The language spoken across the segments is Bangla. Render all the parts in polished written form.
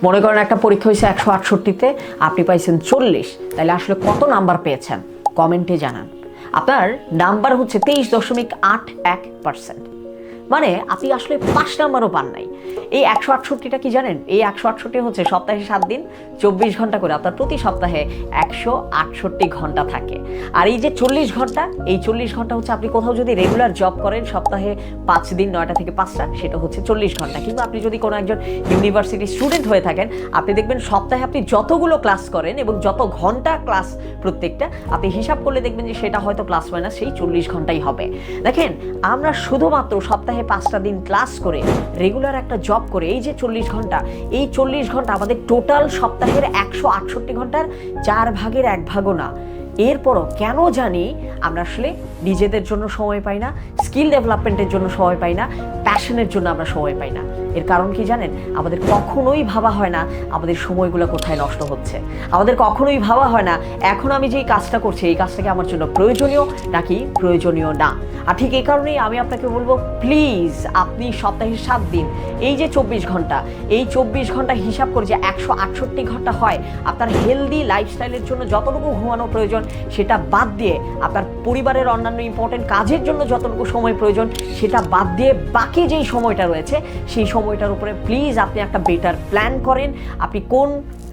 মনে করেন একটা পরীক্ষা হয়েছে 168-তে, আপনি পাইছেন 40, তাহলে আসলে কত নাম্বার পেয়েছেন কমেন্টে জানান। আপনার নাম্বার হচ্ছে 23.81%, মানে আপনি আসলে 5 নাম্বারও পান নাই। এই 168টা কি জানেন? এই 168 হচ্ছে সপ্তাহে 7 দিন 24 ঘন্টা করে, আপনার প্রতি সপ্তাহে 168 ঘন্টা থাকে। আর এই যে 40 ঘন্টা, এই 40 ঘন্টা হচ্ছে আপনি কোথাও যদি রেগুলার জব করেন সপ্তাহে 5 দিন 9টা থেকে 5টা, সেটা হচ্ছে 40 ঘন্টা। কিন্তু আপনি যদি কোনো একজন ইউনিভার্সিটি স্টুডেন্ট হয়ে থাকেন, আপনি দেখবেন সপ্তাহে আপনি যতগুলো ক্লাস করেন এবং যত ঘন্টা ক্লাস প্রত্যেকটা আপনি হিসাব করলে দেখবেন যে সেটা হয়তো প্লাস মাইনাস সেই 40 ঘন্টাই হবে। দেখেন, আমরা শুধুমাত্র সপ্তাহে 5টা দিন ক্লাস করে রেগুলার একটা জব করে এই যে 40 ঘন্টা, এই 40 ঘন্টা আমাদের টোটাল সপ্তাহের 168 ঘন্টার 4 ভাগের 1 ভাগও না। এরপরও কেন জানি আমরা আসলে নিজেদের জন্য সময় পাই না, স্কিল ডেভেলপমেন্টের জন্য সময় পাই না, প্যাশনের জন্য আমরা সময় পাই না। এর কারণ কি জানেন? আমাদের কখনোই ভাবা হয় না আমাদের সময়গুলো কোথায় নষ্ট হচ্ছে। আমাদের কখনোই ভাবা হয় না এখন আমি যেই কাজটা করছি এই কাজটা কি আমার জন্য প্রয়োজনীয় নাকি প্রয়োজনীয় না। আর ঠিক এই কারণেই আমি আপনাকে বলবো, প্লিজ আপনি সপ্তাহে 7 দিন এই যে 24 ঘন্টা, এই 24 ঘন্টা হিসাব করে যে 168 ঘন্টা হয়, আপনার হেলদি লাইফস্টাইলের জন্য যতটুকু ঘুমানো প্রয়োজন সেটা বাদ দিয়ে, আপনার পরিবারের অন্যান্য ইম্পর্টেন্ট কাজের জন্য যতটুকু সময় প্রয়োজন সেটা বাদ দিয়ে বাকি যেই সময়টা রয়েছে সেই সময়টার উপরে প্লিজ আপনি একটা বেটার প্ল্যান করেন। আপনি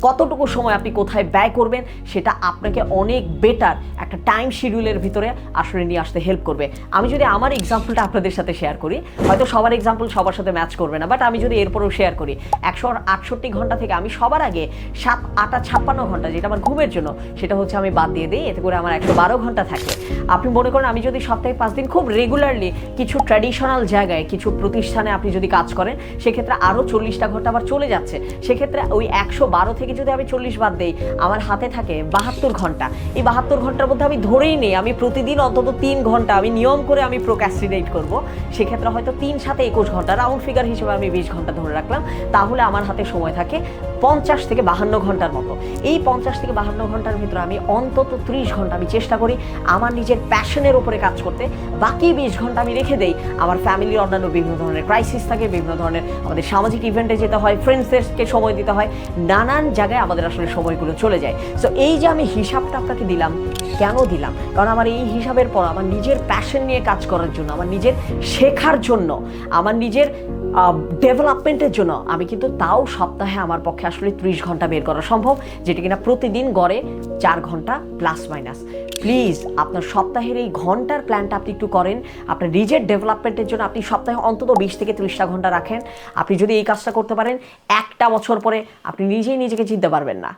কতটুকু সময় আপনি কোথায় ব্যয় করবেন সেটা আপনাকে অনেক বেটার একটা টাইম শিডিউলের ভিতরে আসলে নিয়ে আসতে হেল্প করবে। আমি যদি আমার এক্সাম্পলটা আপনাদের সাথে শেয়ার করি, হয়তো সবার এক্সাম্পল সবার সাথে ম্যাচ করবে না, বাট আমি যদি এরপরেও শেয়ার করি, 168 ঘন্টা থেকে আমি সবার আগে 56 ঘন্টা যেটা আমার ঘুমের জন্য সেটা হচ্ছে আমি বাদ দিয়ে দিই, এতে করে আমার 112 ঘন্টা থাকে। আপনি মনে করেন আমি যদি সপ্তাহে 5 দিন খুব রেগুলারলি কিছু ট্র্যাডিশনাল জায়গায় কিছু প্রতিষ্ঠানে আপনি যদি কাজ করেন, সেক্ষেত্রে আরও 40টা ঘন্টা আবার চলে যাচ্ছে। সেক্ষেত্রে ওই 112 থেকে যদি আমি 40 বাদ দিই, আমার হাতে থাকে 72 ঘন্টা। এই 72 ঘন্টার মধ্যে আমি ধরেই নেই আমি প্রতিদিন অন্তত 3 ঘন্টা আমি নিয়ম করে আমি প্রোক্রাস্টিনেট করব। সেক্ষেত্রে হয়তো 3 সাথে 21 ঘন্টা, রাউন্ড ফিগার হিসেবে আমি 20 ঘন্টা ধরে রাখলাম, তাহলে আমার হাতে সময় থাকে 50 থেকে 52 ঘন্টার মতো। এই 50 থেকে 52 ঘন্টার ভিতরে আমি অন্তত 30 ঘন্টা আমি চেষ্টা করি আমার নিজের প্যাশনের উপরে কাজ করতে। বাকি 20 ঘন্টা আমি রেখে দেই আমার ফ্যামিলির অন্যান্য বিভিন্ন ধরনের ক্রাইসিস থাকে, বিভিন্ন ধরনের আমাদের সামাজিক ইভেন্টে যেতে হয়, ফ্রেন্ডসদেরকে সময় দিতে হয়, নানান জায়গায় আমাদের আসলে সময়গুলো চলে যায়। সো এই যে আমি হিসাবটা আপনাকে দিলাম, কেন দিলাম? কারণ আমার এই হিসাবের পর আমার নিজের প্যাশন নিয়ে কাজ করার জন্য, আমার নিজের শেখার জন্য, আমার নিজের ডেভেলপমেন্টের জন্য আমি কিন্তু তাও সপ্তাহে আমার পক্ষে আসলে 30 ঘন্টা বের করা সম্ভব, যেটা কিনা প্রতিদিন গড়ে 4 ঘন্টা প্লাস মাইনাস। প্লিজ আপনার সপ্তাহের এই ঘন্টার প্ল্যানটা আপনি একটু করেন। আপনার নিজের ডেভেলপমেন্টের জন্য আপনি সপ্তাহে অন্তত 20 থেকে 30টা ঘন্টা রাখেন। আপনি যদি এই কাজটা করতে পারেন, 1টা বছর পরে আপনি নিজেই নিজেকে চিনতে পারবেন না।